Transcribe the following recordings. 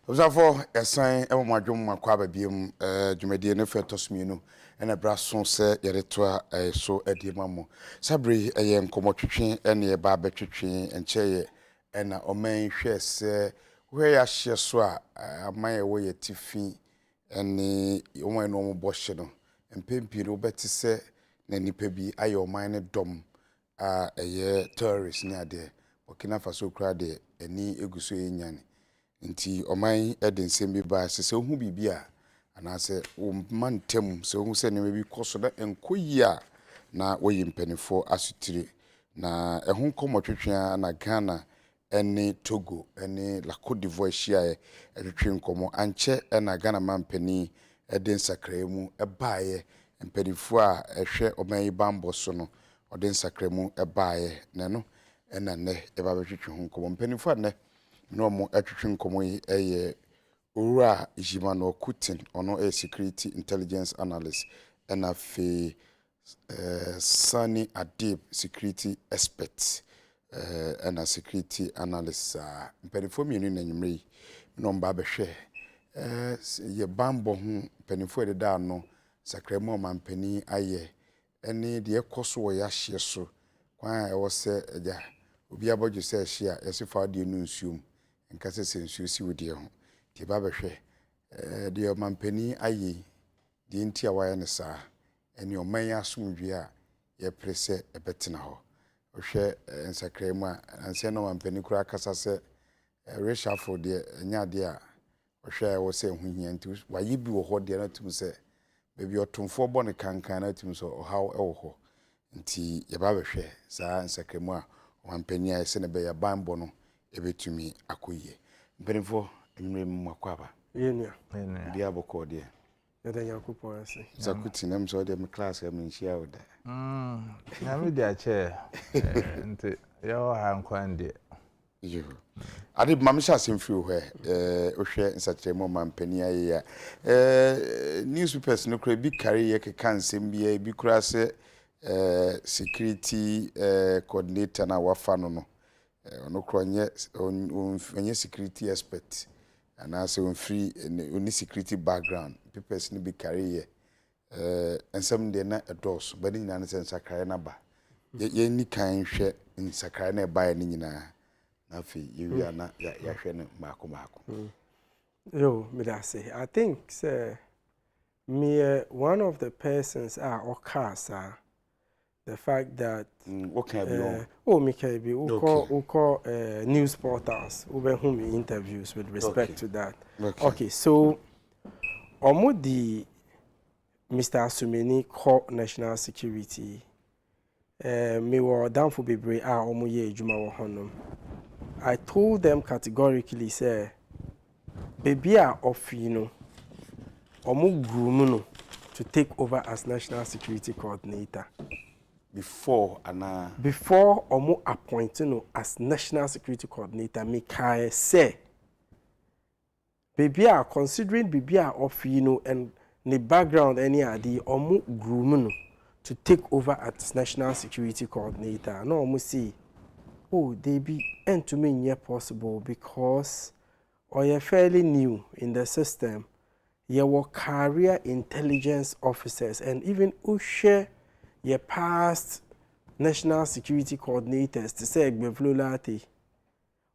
Observe esan e mo adwom makwa babiem dwumadie ne fetosmienu ena braso se yeretoa so ediemamo sabre eye nkomotwetwe ene ye ba betwetwe encheye ena oman hwe se we ya hye so a amaye wo ye tifi ene oman no mo bohye no empempi no beti se na nipa bi aye oman ne dom a eye tourist ne ade Burkina Faso kra de eni eguso enyane nti oman eden bi ba se hu bibia anase o mantem se hu se ne bi koso da enkoyi a na woyi mpanifo asutire na ehun komotwetwe na Ghana ene Togo ene La Côte d'Ivoire hia etwetwe nkomo anche na Ghana mampani eden sakremu ebaaye mpanifo a ehwe oman yi bambo so no eden sakremu ebaaye ne no ena ne eba betwetwe hu nkomo mpanifo ne no mo atwetwe nkomo yi eye Owura Jimano Kutin ono security intelligence analyst ena fe Sani Adib security expert ena security analyst mpanifo mienu na nyimre no mba behwe ye bambo hu mpanifo de da no sakremo mampani aye ene de ekoso wo ya hye so kwan e wo se eja obi abodwo se hye a yesifa de nu nsuom nkase sensuo si wodi ho ti ba behwe de mampani aye de ntia waye ne sa ene oman asomdwe a ye prese ebetena ho ohwe nsakremu a anse no mampani kura kasa se reshafo de nya de a ohwe wo se huhia nti waye bi wo ho de na tum se bebi otomfo bo ne kankan na tum so ohaw e wo ho nti ye ba behwe sa nsakremu a mampani aye se ne be ya bambo no ebetumi akoyie mpenifo emre mwakwaba yenia dia boko de yada yakupo ase zakuti nam so de me class am nchia oda na me dia che nti yo ha nkwan de yo ade mamsha semfiri ho ohwe nsakyeremo mampani aye ya newspapers no kra bi kare ye keka nsem bia bi kura se security coordinator na wafa no ono kronye onye security expert and also on free only security background papers ni be carry ensem de na edos bani nyina ne sensa kare na ba ye ni kan hwe nsakare na ba ni nyina na fi ye na ya hwe ne mako yo me da say I think say me one of the persons are okasa the fact that what can be on Mikabi who call news portals who who me interviews with respect to that. Okay, so the Mr. Asumeni call national security me were down for bebre ye ejuma wo honom. I told them categorically say baby of groom to take over as national security coordinator. Before omo appointing as national security coordinator me kai say baby are considering baby are of and the background any adi omo groom to take over as national security coordinator no omo see they be and to me near possible because you're fairly new in the system. You were career intelligence officers and even who share your past national security coordinators to say Gbevlolate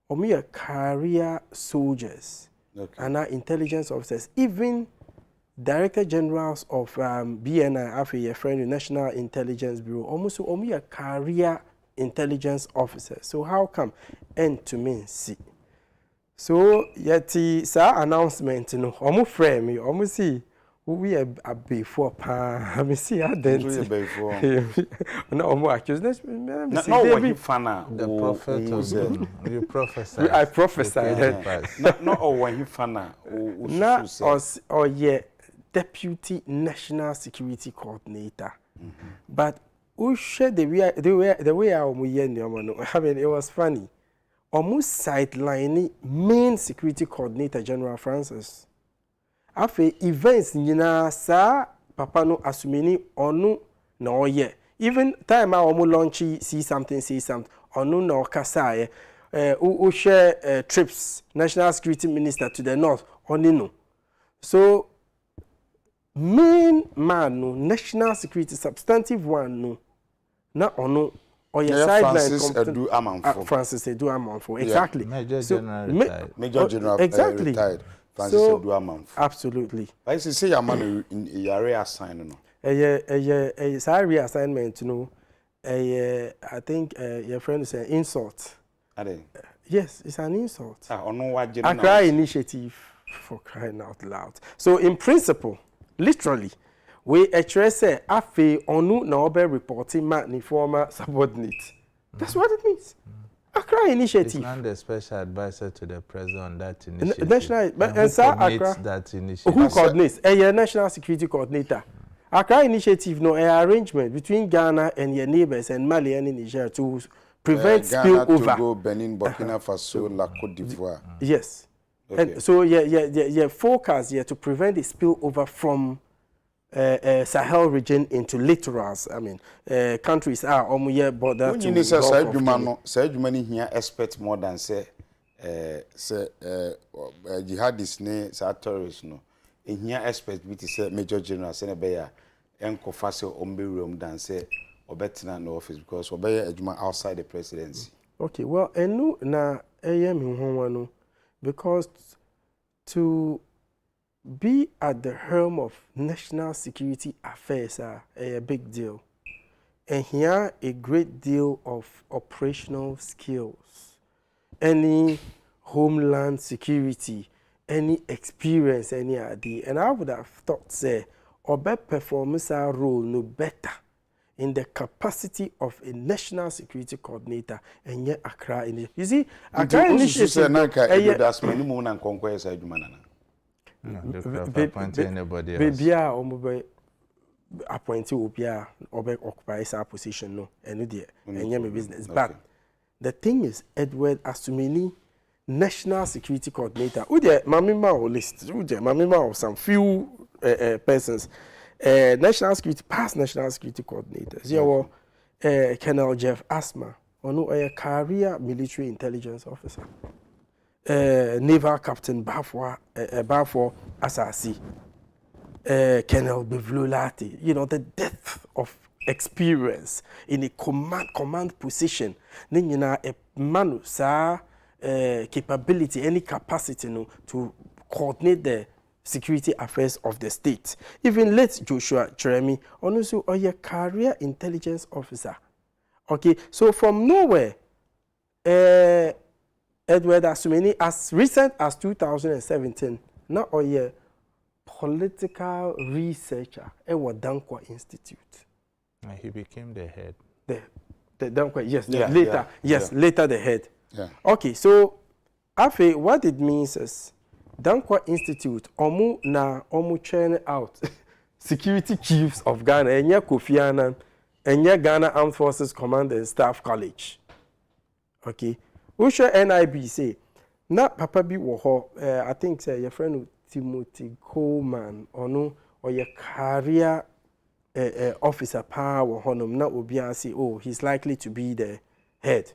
or me a career soldiers and our intelligence officers, even director generals of BNI, after your friend the National Intelligence Bureau, almost or me a career intelligence officer. So how come and to me see? So yet sa announcement no almost frame me almost see we are before pa me see identity before no more accused no what fana the prophet you prophesy I prophesied no when he fana na us or yeah deputy national security coordinator but who share the way I mean it was funny almost sideline main security coordinator General Francis afe events nyina sa papa no Asumeni onu na oye even time a omo launch see something onu na okasa who share trips, national security minister to the north, only no. So, main man, no, national security, substantive one, no, not ono, or your sideline. Francis Edu Amanfo. Francis Edu Amanfo, exactly. Major General retired. Major General exactly. Retired. Francis Edu Amanfo. Absolutely. I say your man in area assign no. Salary assignment, you know. I think your friend is an insult. Are they? Yes, it's an insult. Accra Initiative, for crying out loud. So in principle, literally, we actually say afe onu na obe reporting ma ni former subordinate. That's what it means. Accra Initiative. It's not the special advisor to the president on that initiative. National, but and who Accra, coordinates that initiative? who coordinates? A National Security Coordinator. Accra Initiative, no, arrangement between Ghana and your neighbors and Mali and Niger to prevent spillover. Ghana, Togo, Benin, Burkina Faso, La Côte d'Ivoire. Yes. Okay. And so focus to prevent the spillover from Sahel region into littorals. I mean, countries are almost border to Gulf of Guinea. Say Jumani here expect more than say jihadists ne say terrorists no. Here expect me to say Major General say beya enko fase ombe room than say obetina no office because obeya ejuma outside the presidency. Okay, well, enu na no because to be at the helm of national security affairs are a big deal. And here a great deal of operational skills. Any homeland security, any experience, any idea. And I would have thought, say, Obe performance our role no better in the capacity of a national security coordinator and yet Accra in it. You see, Accra initiative. No, they appoint anybody else. Baby, appointee Obia Obe occupies our position, no, and my business. But the thing is, Edward Asumeni, national security coordinator, who the Mamima list, who the Mamima of some few persons, national security, past national security coordinators. You know, Colonel Jeff Asma, or a career military intelligence officer. Naval Captain Bafor Asasi, Colonel Bevlulati, you know, the depth of experience in a command position. Then you know, a man capability, any capacity no, to coordinate the security affairs of the state. Even late Joshua Jeremy, also a career intelligence officer. Okay, so from nowhere, Edward Asumeni, as recent as 2017, now a political researcher at Dankwa Institute. And he became the head. The Dankwa, yes, yeah, later the head. Yeah. Okay, so Afe, what it means is Dankwa Institute, omu churn out security chiefs of Ghana, Enya Kofi Annan, Enya Ghana Armed Forces Command and Staff College. Okay. Usha NIB say, na papa bi wo ho, I think say your friend Timothy Coleman or your career officer power honum na obi say, oh, he's likely to be the head.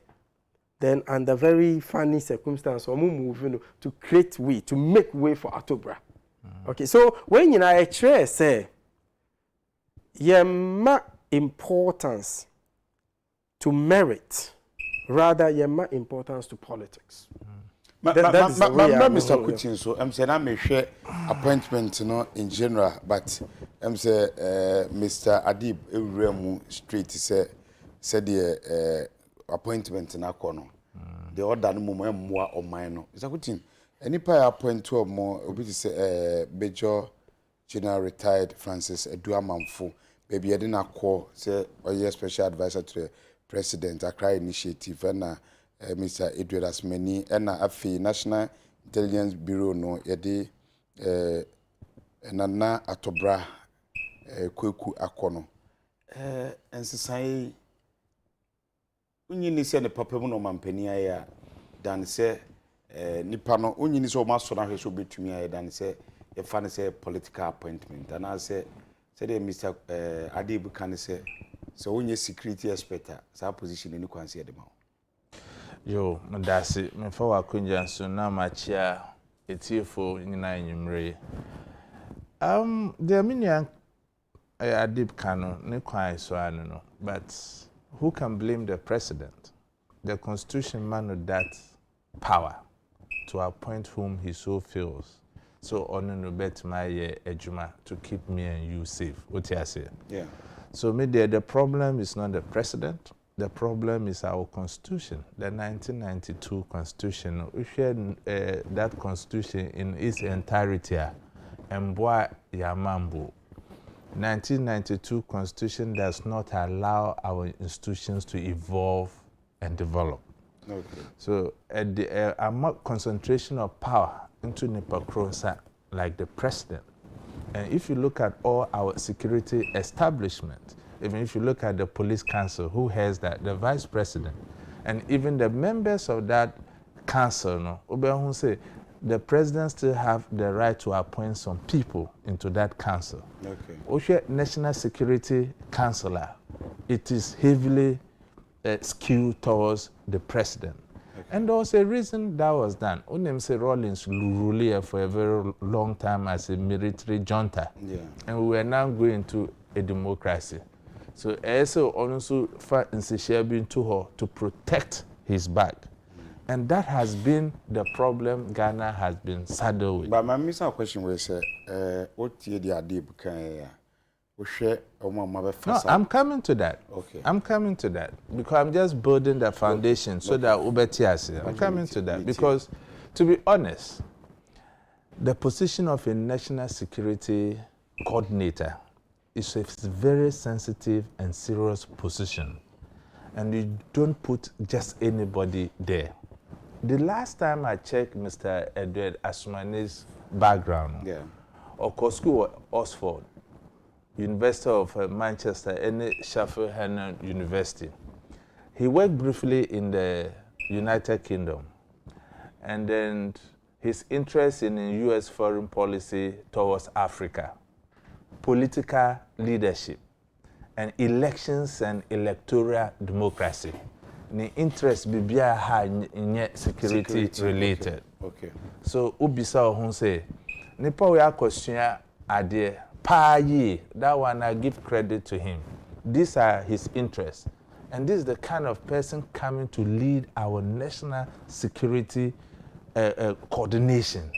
Then under very funny circumstance, move to create way, to make way for Atobra. Okay, so when you know a chair say, ma importance to merit. Rather, you have importance to politics. Mr. Kutin, so I'm saying I may share appointment, in general, but I'm saying Mr. Adib Ewuremu Street said the appointment in Akono. The order no more or minor. Mr. Kutin, any pay appoint to more, obviously say Major General retired Francis Edu Amanfo. Baby, I didn't call say or your special advisor to the President Accra Initiative and Mr. Edward Asumeni and Afi National Intelligence Bureau no yede Nana Atobra Kweku Akono ensesai unyini se ne papa mu no mampani aya dan se nipa no unyini se o maso na hweso betumi aya dan se ye fa ne se political appointment and I say the Mr. Adib kan se so onye security expert sa position ni kwanse de ma Yo, Madasi, me for wakunja so na machia etiefo nyina enyumre. The minian Adib Kano ne kwai so anu no, but who can blame the president? The constitution managed that power to appoint whom he so feels. So on no bet my ejuma to keep me and you safe. What you say? Yeah. So me the problem is not the president. The problem is our constitution, the 1992 constitution. We share that constitution in its entirety. Mbwa Yamambu. 1992 constitution does not allow our institutions to evolve and develop. Okay. So at the concentration of power into Nipakronsa, like the president. And if you look at all our security establishment, even if you look at the police council, who has that? The vice president. And even the members of that council, no, say the president still have the right to appoint some people into that council. Okay. Oshe National Security Councilor, it is heavily skewed towards the president. Okay. And there was a reason that was done. Unem Rawlings ruled for a very long time as a military junta. Yeah. And we are now going to a democracy. So also also in to her to protect his back. And that has been the problem Ghana has been saddled with. But my missing question was, what the Adib can No, I'm coming to that. Okay. I'm coming to that because I'm just building the foundation so that Ubetiasi. I'm coming to that because, to be honest, the position of a national security coordinator is a very sensitive and serious position, and you don't put just anybody there. The last time I checked Mr. Edward Asumani's background, yeah, Okosu Oxford, University of Manchester, and Sheffield University. He worked briefly in the United Kingdom, and then his interest in U.S. foreign policy towards Africa, political leadership, and elections and electoral democracy. The interest bibia ha in security related. Okay. So ubisa ohun say nipa we akosua ade pa yi, that one I give credit to him. These are his interests, and this is the kind of person coming to lead our national security coordination.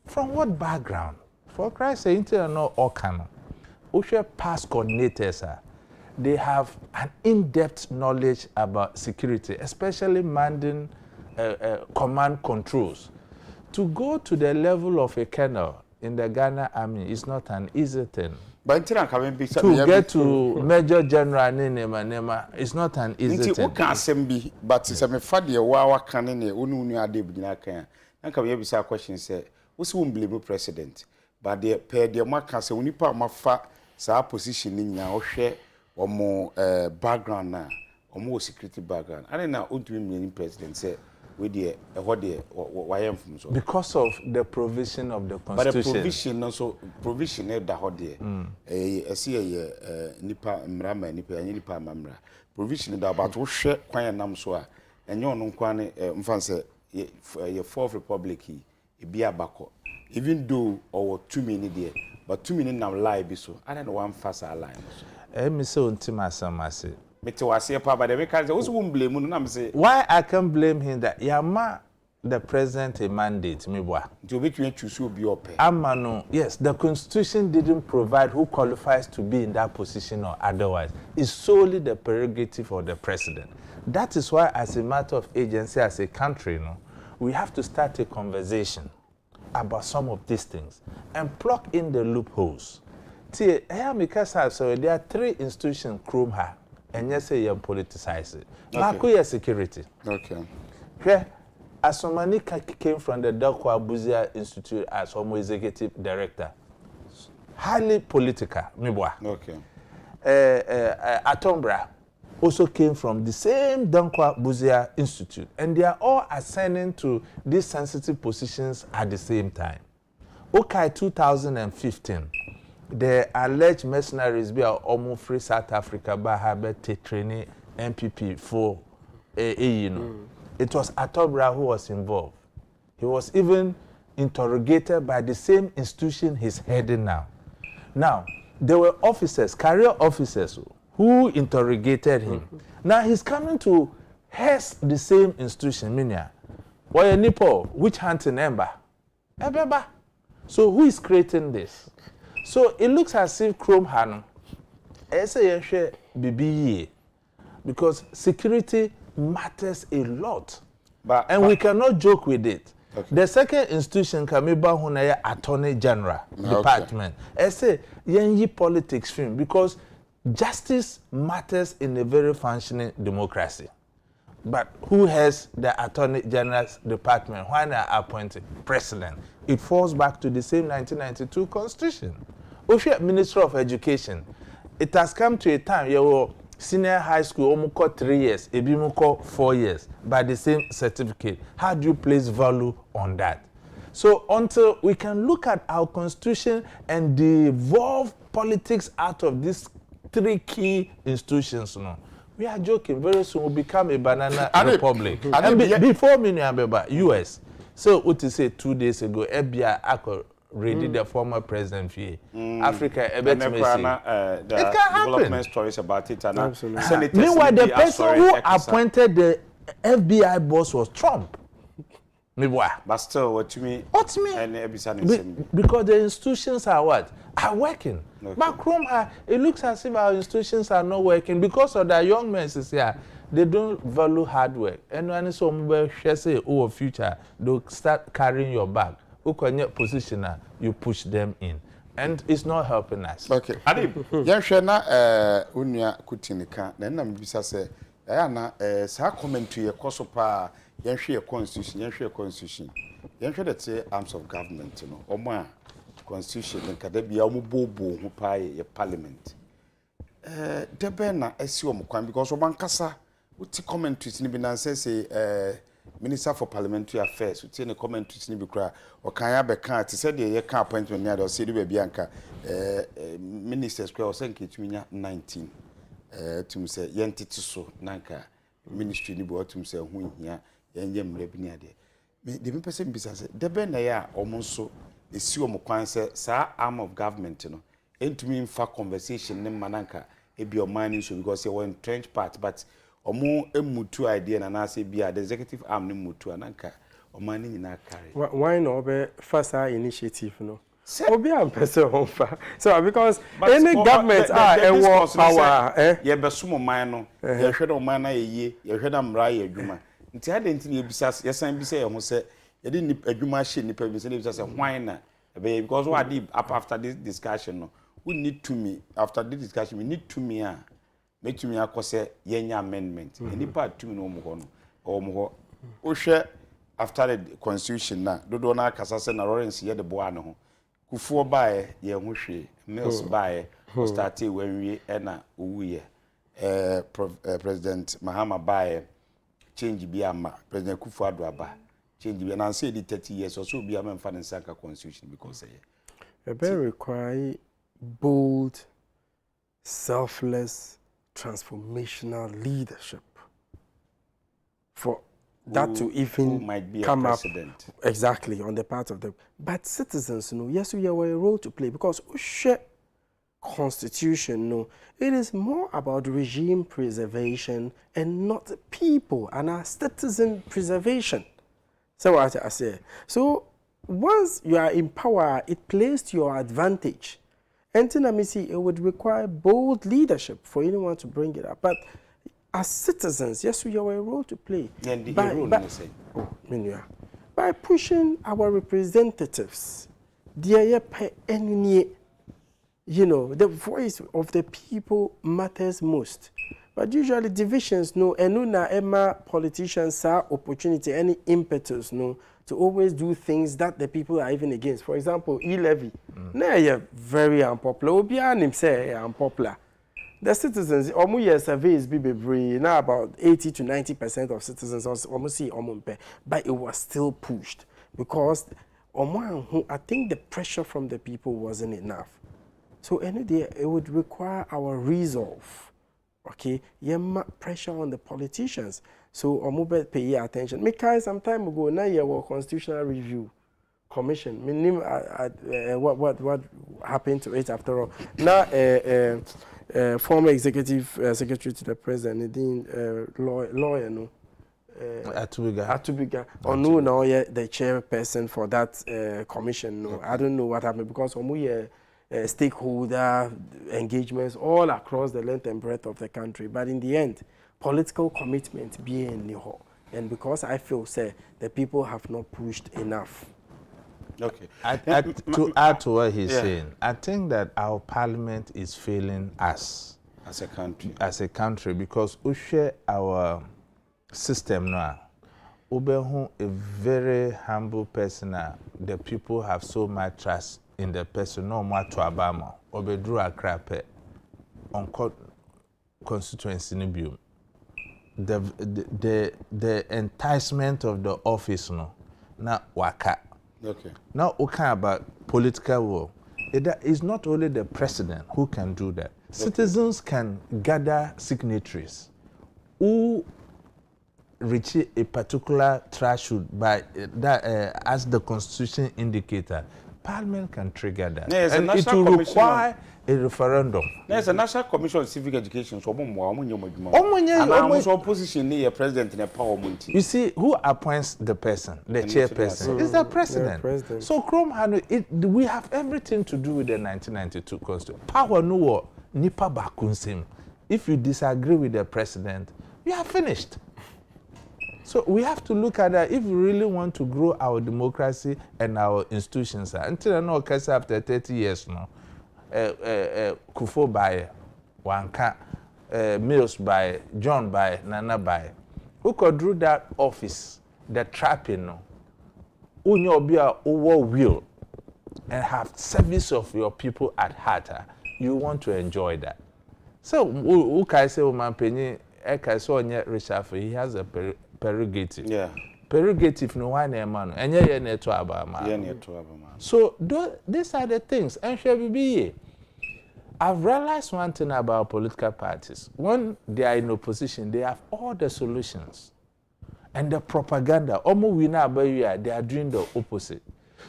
From what background? For Christ's sake, intel no okano. Ushe past coordinators they have an in-depth knowledge about security, especially managing command controls. To go to the level of a colonel in the Ghana Army is not an easy thing. But to get to Major General Nema is not an easy thing. But it's a mefadi wa kanene unu Adib Dinaka. And come here beside question say, what's won't blame president? But the pair the mark say when you put my fat sa position in your share or more background now, or more security background. I don't know what mean president say with the what the why am from so. Because of the provision of the constitution. But the provision also provision that hot there. I see a nipa mrama nipa mamra. Provision that about what share kwanya nam so a enyo no kwane mfanse ye fourth republic e bia bako. Even though or 2 minutes there, but 2 minutes now lie so. I don't know one fast line. Me say untima samase. Why I can blame him that Yama the president a mandate me boy. Amano, yes, the constitution didn't provide who qualifies to be in that position or otherwise. It's solely the prerogative of the president. That is why, as a matter of agency, as a country, we have to start a conversation about some of these things and plug in the loopholes. See, so there are 3 institutions Chrome ha, and yes, you politicize it. Okay. Security. Okay. Here, Asomani came from the Dakwa Buzia Institute as Homo Executive Director. Highly political, mibwa. Okay. Atombra also came from the same Dankwa Buzia Institute, and they are all ascending to these sensitive positions at the same time. Okay, 2015. The alleged mercenaries be almost free South Africa by habit training MPP for it was Atobra who was involved. He was even interrogated by the same institution he's heading now. Now, there were officers, career officers, who interrogated him. Now he's coming to head the same institution, Minya. Why a Nipo, witch hunting ember? Ebeba. So who is creating this? So it looks as if Chrome Hano, because security matters a lot. And we cannot joke with it. Okay. The second institution can be Bahunaya Attorney General Department. I say, yenyi politics film, because justice matters in a very functioning democracy. But who has the Attorney General's Department? When they are appointed president, it falls back to the same 1992 Constitution. Oshe Minister of Education, it has come to a time you senior high school omuko 3 years, ebimuko 4 years, by the same certificate. How do you place value on that? So until we can look at our constitution and devolve politics out of these 3 key institutions, we are joking. Very soon we'll become a banana republic. Before Miniabeba, US. So what to say 2 days ago, FBI ready the former president for Africa. It can happen. Development stories about it. Meanwhile, the person who appointed the FBI boss was Trump. But still, what you mean? Because the institutions are what? Are working. Okay. But Chrome, it looks as if our institutions are not working because of the young men here. They don't value hard work. And when some say, oh, future, they'll start carrying your bag. Who can your position, you push them in. And it's not helping us. Okay. Adi, Yanshana, Unia Kutinika, then I'm bisa say, Ayana, sa comment to your Kosopa, Yanshia constitution, Yansha that say arms of government, Oma constitution, and Kadabia Mubobo, who pay a parliament. Debena, Esium, because Obankasa, what comment to Snibinan say, Minister for Parliamentary Affairs, who take a comment to Snibukra, or Kaya Bekan, to say the car appointment near the city Bianca, Minister Square, or Sanki to me 19, to say, Yentitiso, Nanka, Ministry Nibo, to say, who here, Yem Rebinia. The person business, the Benaya almost so, the Sumo Kwanse, Sir arm of government, and to me in fact conversation, name Mananka, it be your money, so because you were in trench part, but omo emutu idea na na say bia the executive arm ni mutu ananka omani nyina carry why no be first initiative no obi am person honfa so because any government power ye be sumo man no ye hwe do man na ye hwe na mra ye adwuma nti ade nti ye bisa ye san bisa ye ho se ye de adwuma hye nipa bi se ne bisa se hwan na be because what did after this discussion no we need to me after this discussion we need to me make me akose yenya amendment any part to no mo no o hwe after the constitution na dodo na kasa se na Lawrence ye de boa ne ho kufuo bae ye ho hwe mills bae o start e wanwie e na owuye president Mahama bae change bi ama president Kufuor aba change bi na say 30 years so bi am fa nsanka constitution because it require bold, selfless, transformational leadership for that to even might be come a up exactly on the part of them. But citizens, yes, we have a role to play because constitution, it is more about regime preservation and not people and our citizen preservation. So what I say. So once you are in power, it plays to your advantage. And then it would require bold leadership for anyone to bring it up. But as citizens, yes, we have a role to play. By pushing our representatives, the voice of the people matters most. But usually divisions, and politicians have opportunity, any impetus, to always do things that the people are even against. For example, e-levy. Now, very unpopular. Obianim say unpopular. The citizens, almost surveys be now about 80 to 90% of citizens almost see but it was still pushed because I think the pressure from the people wasn't enough. So it would require our resolve. Okay, pressure on the politicians So omo pay attention. Me kind some time ago na year was constitutional review commission. Me name what happened to it after all. Now former executive secretary to the president, lawyer no. Atubiga. No, now the chairperson for that commission. No, I don't know what happened because omo stakeholder engagements all across the length and breadth of the country. But in the end, political commitment being Niho. And because I feel, say, the people have not pushed enough. Okay. To add to what he's saying, I think that our parliament is failing us as a country. As a country, because we share our system now. Ubehu, a very humble person, the people have so much trust in the person, no more to Obama, Obedru Akrape, on constituency Nibium. The enticement of the office, no, na waka. Okay. Now, okay about political war. It is not only the president who can do that. Citizens can gather signatories who reach a particular threshold by that, as the constitution indicator. Parliament can trigger that, and it will require a referendum. There's a National Commission on Civic Education. So, opposition near president in a power. You see, who appoints the person, the chairperson? Is the president. So, we have everything to do with the 1992 Constitution. Power no nipa bakunsim. If you disagree with the president, we are finished. So we have to look at that if we really want to grow our democracy and our institutions. Until I know, after 30 years now, Kufo by Wanka, Mills by John by Nana by, who could do that office, the trapping, who know be a over will and have service of your people at heart. You want to enjoy that. So who can say, man, Penny, I saw Richard, he has a prerogative. Yeah. Prerogative no one man. And yeah, neto abama. So these are the things. And shall be. I've realized one thing about political parties. When they are in opposition, they have all the solutions. And the propaganda, almost we know about they are doing the opposite.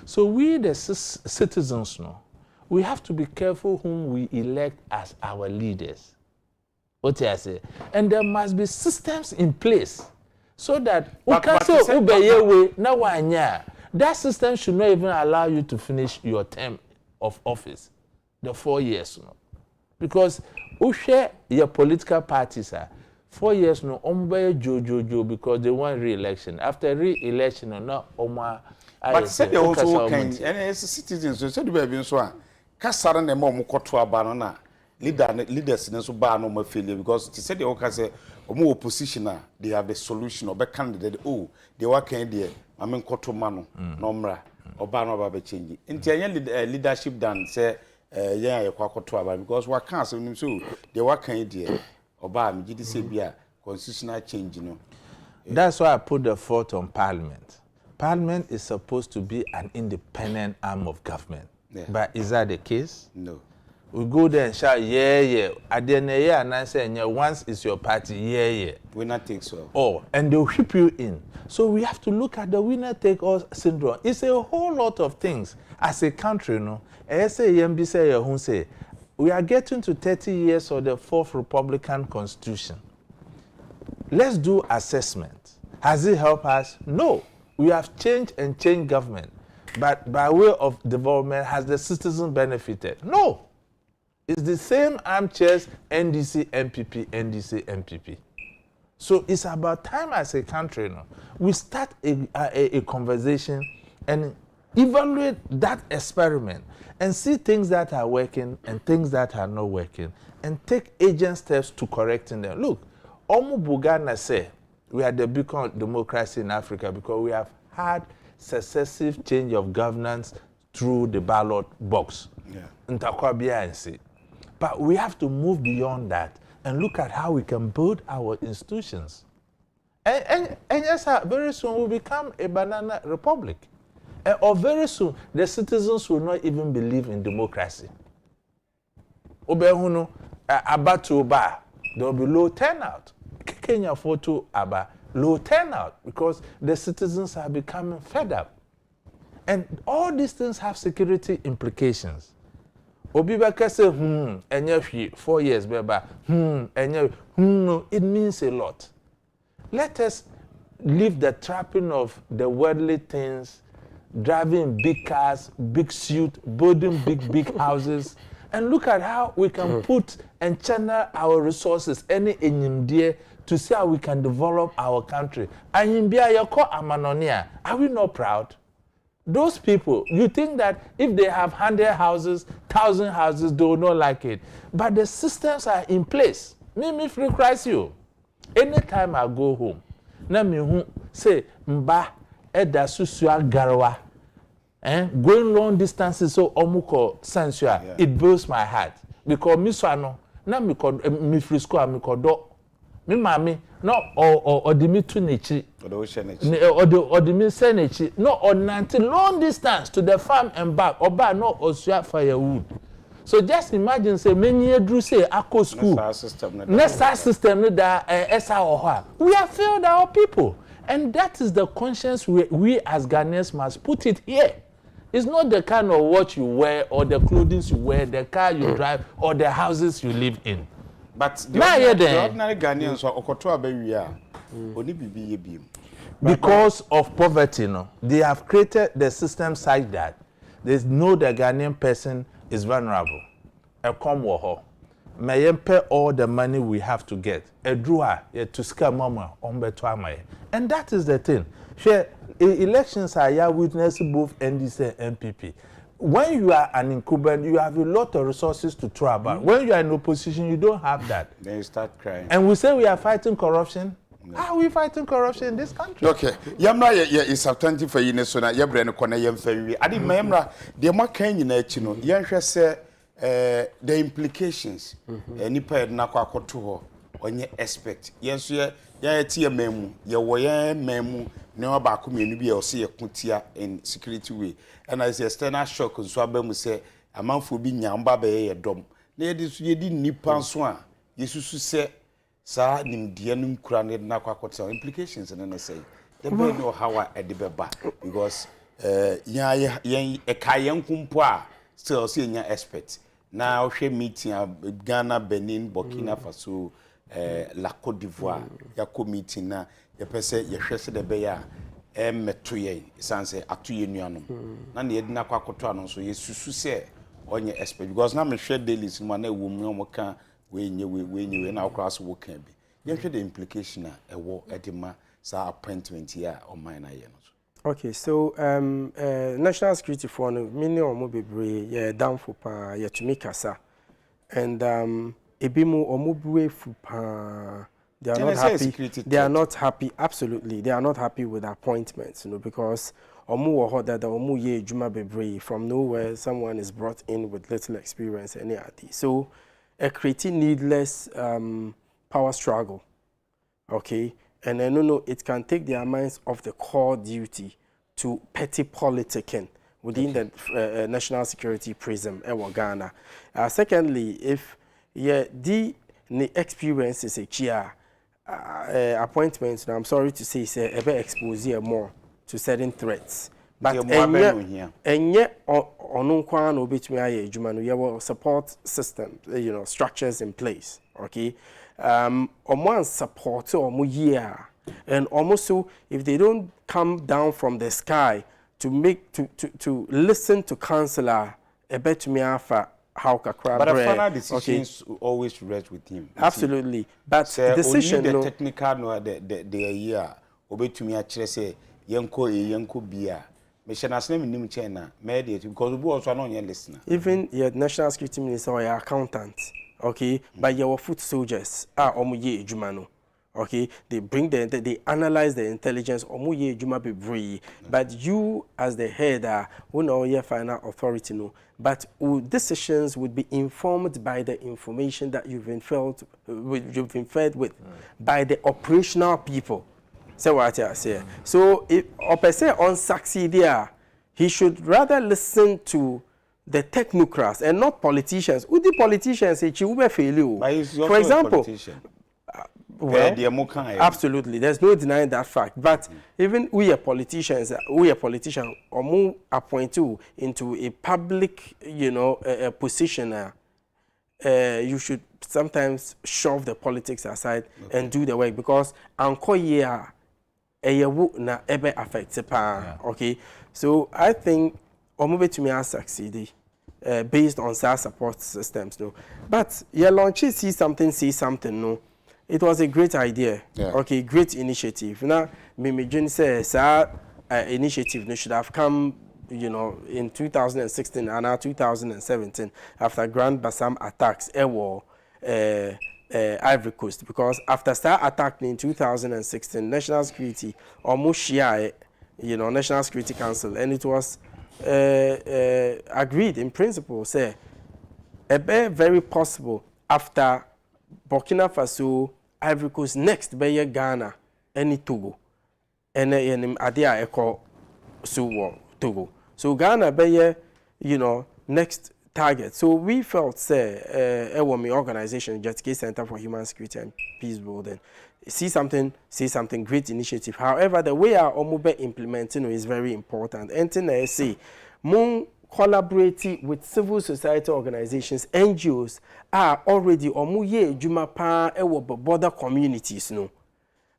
So we the citizens know, we have to be careful whom we elect as our leaders. What I say? And there must be systems in place. So that that system should not even allow you to finish your term of office, the 4 years. No? Because who share your political parties 4 years no jojo because they want re-election. After re-election no but said they also can and as citizens so said baby so kasara na mo koto aba na leaders so ba no ma failure because they said they all say omo opposition they have the solution or be candidate they work in there amen koto ma no no mra oba no ba be change nti anya leadership than say yeah you koto aba because what can say so they work in there oba me gidi say bia constitutional change no. That's why I put the fault on Parliament. Parliament is supposed to be an independent arm of government. Yeah. But is that the case? No. We go there and shout, yeah. At the end of the year, and I say, yeah, once it's your party, yeah. Winner takes all. Oh, and they'll ship you in. So we have to look at the winner take all syndrome. It's a whole lot of things. As a country, you know, we are getting to 30 years of the 4th Republican Constitution. Let's do assessment. Has it helped us? No. We have changed government. But by way of development, has the citizen benefited? No. It's the same armchairs, NDC, MPP. So it's about time as a country, you know, we start a conversation and evaluate that experiment and see things that are working and things that are not working and take agent steps to correcting them. Look, Omu Bugana say we are the beacon of democracy in Africa because we have had successive change of governance through the ballot box. Yeah. But we have to move beyond that and look at how we can build our institutions. And yes, sir, very soon we'll become a banana republic. Or very soon, the citizens will not even believe in democracy. There will be low turnout. Kenya photo aba low turnout because the citizens are becoming fed up. And all these things have security implications. Obi baka say, enye 4 years, beba, enye, no, it means a lot. Let us leave the trapping of the worldly things, driving big cars, big suit, building big houses, and look at how we can put and channel our resources, any enyimdie, to see how we can develop our country. Anyimbia yako amanonia, are we not proud? Those people, you think that if they have 100 houses, 1,000 houses, they will not like it. But the systems are in place. Me free Christ you. Anytime I go home, na me say, mba, eda susua garwa, going long distances so omuko sensua, it breaks my heart. Because me swano, na me free school, me kodo, me mami, no, or the me to nature. Or the me senechi, no, or 90 long distance to the farm and back, or by no osua firewood. So just imagine, say, many years say, Ako school. Next system, we have failed our people. And that is the conscience we as Ghanaians must put it here. It's not the kind of watch you wear, or the clothing you wear, the car you drive, or the houses you live in. But the ordinary Ghanaians are okotoa beria. Oni bibi yebiem. Because of poverty, they have created the system such that they know the Ghanaian person is vulnerable. A come woho. May pay all the money we have to get. A drua, to scare mama, and that is the thing. Share elections are here witness both NDC and NPP. When you are an incumbent, you have a lot of resources to throw about. When you are in opposition, you don't have that. Then you start crying. And we say we are fighting corruption. How are we fighting corruption in this country? Okay. Yamra is substantive for you, so now your brain corner yam ferry. I didn't remember the more can you know, Yansha say the implications. Any paid nakwa koto on your aspect. Yes, yeah, tia memu, ya waya memu, no back me, be or see a kuntia in security way. And as a external shock, and so I say, a man for being yamba be a dom. Ladies, you didn't nip pan swan. Jesus say, Sir, nim dianum craned nakwa implications, and then I say, they may know how I debeba because a kayan kumpwa still seeing your aspect. Now, she meeting Ghana, Benin, Burkina Faso. La Côte d'Ivoire, yako meeting na yepese yehwese de beya metoye sanse atuye nuanom na ne yedina kwa koto anon so yesusu se onye expect because na me hwe daily sin ma na ewo mu omoka we nye na akwa so wo kan bi yehwe the implication a ewo edema sa appointment here on mine na ye no. Okay, so national security for no mini omo bebre ye down for pa ye to make asa and ebimu omubwe fupa. They are not happy. They are not happy. Absolutely, they are not happy with appointments. Because omu woho that omu ye juma bebre from nowhere. Someone is brought in with little experience. Any adi. So, a creating needless power struggle. Okay, and I know it can take their minds off the core duty to petty politicking within the national security prism in Ghana. Secondly, if the experience is a chia appointments, and I'm sorry to say, say a bit expose more to certain threats. But and yet on kwan obetumi aye adwuma no ye support systems, structures in place. Okay, omo support omo year, and almost so if they don't come down from the sky to make to listen to councillor ebetumi afa. But the final decisions always rest with him. Absolutely. But the decision only the technical no the year obetumi a kire say yenko bia me shenasne minim chena mediate because we also no listener. Even your national security minister or your accountant, okay, by your foot soldiers omuye ejuma no. Okay, they bring they analyze the intelligence omuye ejuma bebre, but you as the head who know your final authority no. But decisions would be informed by the information that you've been fed with by the operational people. Say what I say. So if Opese on succeed there, he should rather listen to the technocrats and not politicians. Who the politicians say you will fail you? For example, Well, absolutely. There's no denying that fact. But even we are politicians, or more appoint you into a public, a position. You should sometimes shove the politics aside and do the work, because anko year na ebe affect pa. Okay, so I think omo to me has succeeded based on SAR support systems, no. But your launch see something, no. It was a great idea. Okay, great initiative. Now, me say SAR initiative should have come, in 2016 and now 2017 after Grand Bassam attacks Ivory Coast, because after SAR attack in 2016, National Security almost share, National Security Council, and it was agreed in principle, say, very possible after Burkina Faso, Ivory Coast, next be Ghana, any Togo, and Adia Echo Togo. So Ghana be next target. So we felt say EWOMI organization, Jetski Center for Human Security and Peace Building, say something great initiative. However, the way our Omube implementing is very important. And I say, Moon collaborating with civil society organizations, NGOs are already Omuye Jumapa border communities, no.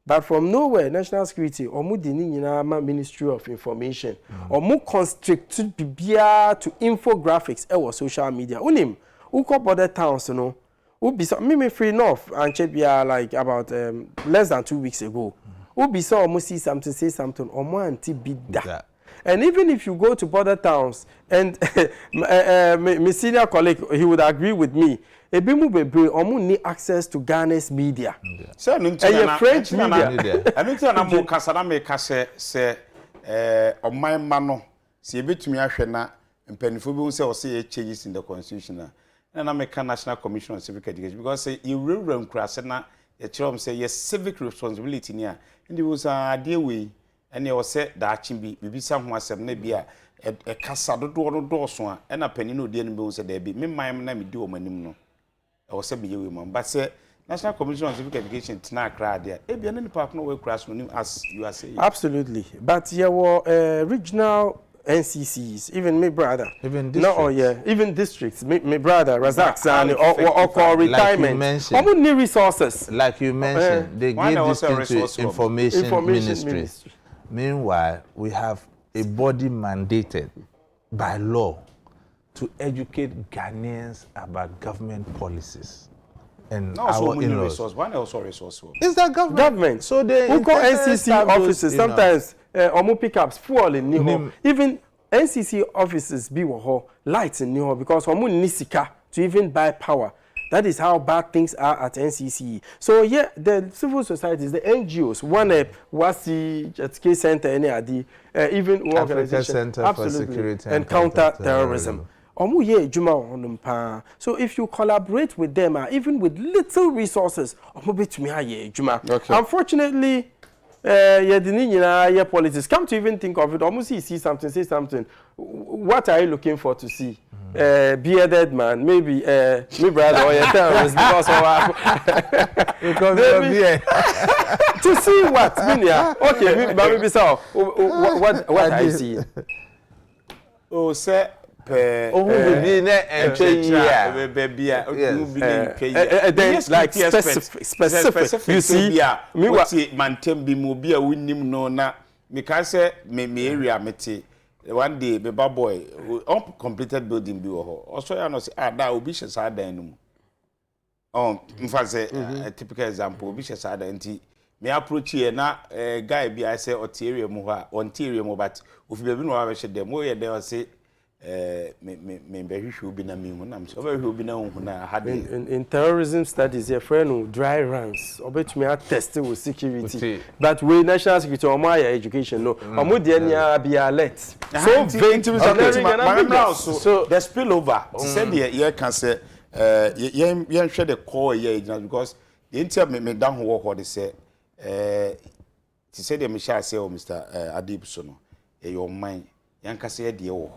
But from nowhere, National Security, Ministry of Information, constricted bibia to infographics or social media. Unim, uko border towns, Ubi so me free enough and chebia like about less than 2 weeks ago. Ubi so almost say something, or anti bida. And even if you go to border towns, and my senior colleague, he would agree with me. Ebimu bebre omu need access to Ghana's media. So French media. I don't think I'm kasana me kase say oman mano si ebetumi ahwe na mpanifo bi say o say changes in the constitution na make National Commission on Civic Education, because say you rewrite krase na you tell them say your civic responsibility ni a ndi wo sa ade we ene o say da achimbi bibisa ho asem na bia e kasa dodo so a na panino de no be say da bi me man na me di o manim no or say be we man, but say National Commission on Civic Education tina kra there e bia na ni park no we kra so as you are saying. Absolutely. But there were regional NCCs, even my brother. Even districts. Even districts. My brother, Razak Sani, or call retirement. How many resources? Like you mentioned, they gave this to information ministry. Meanwhile, we have a body mandated by law to educate Ghanaians about government policies. And our in-laws. One also resource. Is that government? So they NCC offices sometimes omo pickups fuel in New even NCC offices be lights in New because omo nisika to even buy power. That is how bad things are at NCC. So yeah, the civil societies, the NGOs, one WASI, Jetski Center, any adi, even Africa Center for Security and Counter-Terrorism. So if you collaborate with them, even with little resources, unfortunately, politics come to even think of it. Almost see something, say something. What are you looking for to see? Bearded man, maybe me brother or a terrorist because of to see what? Okay, maybe so. What I see? Oh, sir. Like specific. You see, me what mantem bi mo bi a winnim no na me ka say me area mete one day be boy uncompleted building bi wo ho also ya no say da obi hye sa dan no mu mfa say a typical example obi hye sa dan nti me approach here na guy bi I say area mu ho on area mu but ofi be bi no wa be hye dem wo ye dem say me be hwehwe obi na me hu na me so hwehwe obi na hu na had in terrorism studies your friend who dry runs obetumi a test with security but we national security or my education no omo de ania be alert so vain to so the spillover said the can say yen hwe the core here because the inter me down ho they say to say the me shall say o Mr Adib so no your mind yankase ye de wo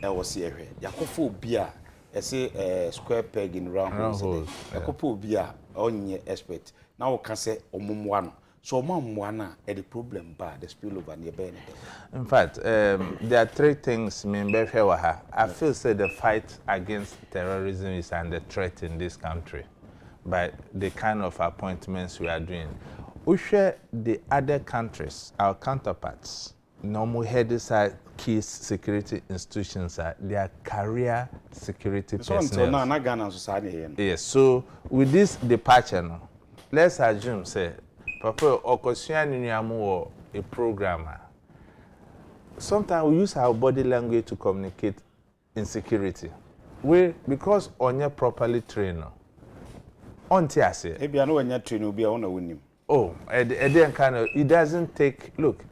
ho wo se ehwe yakofo obi a ese square peg in round hole yakofo obi a onye expert now can say omumwa so omumwa na the problem ba the spillover near be in fact there are three things I feel say the fight against terrorism is under threat in this country by the kind of appointments we are doing. We share the other countries, our counterparts, normal heads are key security institutions, they are career security personnel. Yes, so with this departure, no, let's assume, say, Papa Okosian a programmer. Sometimes we use our body language to communicate insecurity. Because on your properly trained, on Tiasi. Maybe I know when you're trained, you'll be on a winning. Oh, it doesn't take, look,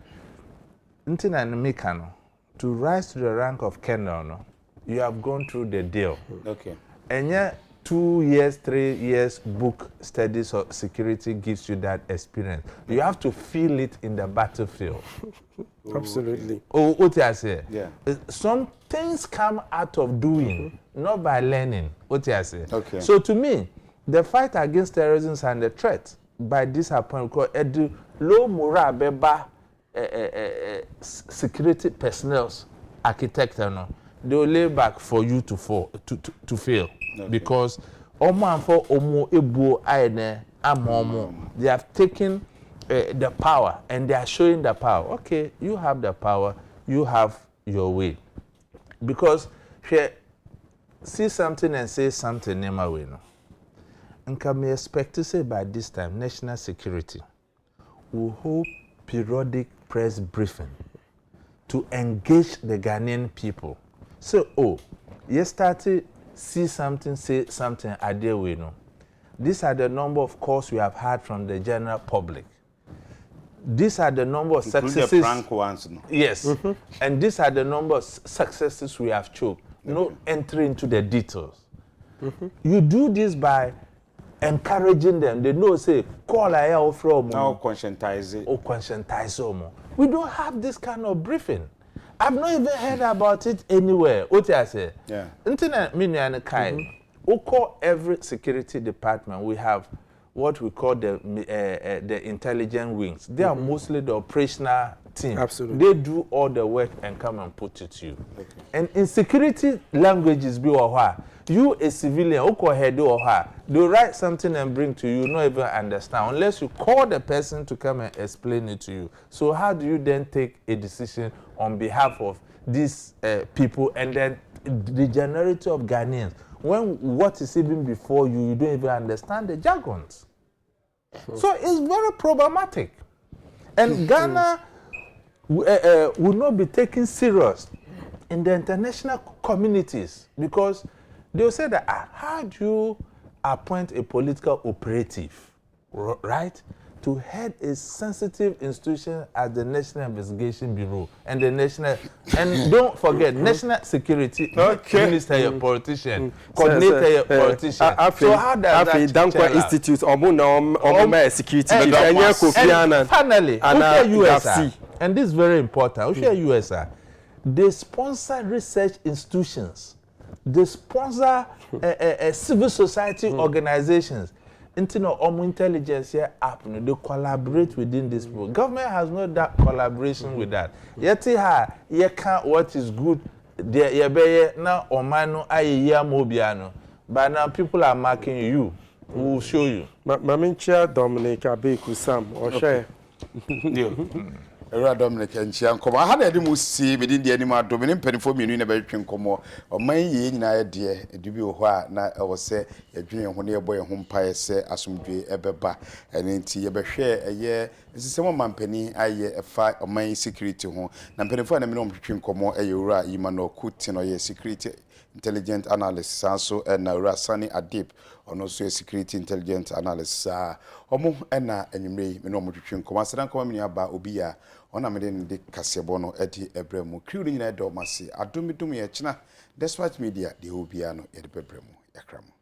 Ntina and Mikano, to rise to the rank of colonel, no, you have gone through the deal. Okay. And yet, 2 years, 3 years book studies of security gives you that experience. You have to feel it in the battlefield. Absolutely. Oh, what I say? Yeah. Some things come out of doing, not by learning. What I say? Okay. So to me, the fight against terrorism and the threat by this appointment called edu low morale beba security personnel architect no they will lay back for you to fail okay. Because omo for omo ebuo aene amomo they have taken the power and they are showing the power. Okay, you have the power, you have your way, because see something and say something in my way no. And can we expect to say by this time, national security will hold periodic press briefing to engage the Ghanaian people. So, you started see something, say something, idea we know. These are the number of calls we have had from the general public. These are the number of successes. The frank ones, no? Yes, and these are the number of successes we have choked. No entry into the details. You do this by encouraging them. They know, say, call I from now conscientize it. Or conscientize more. We don't have this kind of briefing. I've not even heard about it anywhere. What I say? Yeah. Internet media and kind. We call every security department. We have what we call the intelligence wings. They are mostly the operational team. Absolutely. They do all the work and come and put it to you. Okay. And in security languages, you a civilian, they write something and bring to you, not even understand, unless you call the person to come and explain it to you. So how do you then take a decision on behalf of these people and then the generality of Ghanaians? When what is even before you, you don't even understand the jargons. So it's very problematic. And Ghana will not be taken serious in the international communities because they'll say that, how do you appoint a political operative, right, to head a sensitive institution as the National Investigation Bureau and the National, and don't forget, National Security Minister, your politician, coordinator, your politician. So how does that Dankwa Institute, security, and finally, USR, and this is very important, USR, they sponsor research institutions, they sponsor civil society organizations. Intelligence here happen. They collaborate within this program. Government has not that collaboration with that. Yet you can't what is good. There now omano aye mobiano. But now people are marking you. We will show you. Mamincha Dominic Abeku Sam or share. Era Dominic and Chianco. I had a see within the animal Dominic Penny me in a very como or my ye in idea, a debut na I was say a dream when your boy home pie say assumed ebeba and in tea a share a year. This is some man penny I a fight of my security home. Nan penny for a minimum between como a eura, Imano Kutin or ye security intelligent analyst, also and Naura Sunny Adip. Or also a security intelligence analyst. Omo ena enyumre me no mo twetwe nkoma sedan koma me aba obi a ona me de kasebo no edi ebremu kriu ni na do mase adomidum ye china despite media de obi a no ye de bebremu yakramo.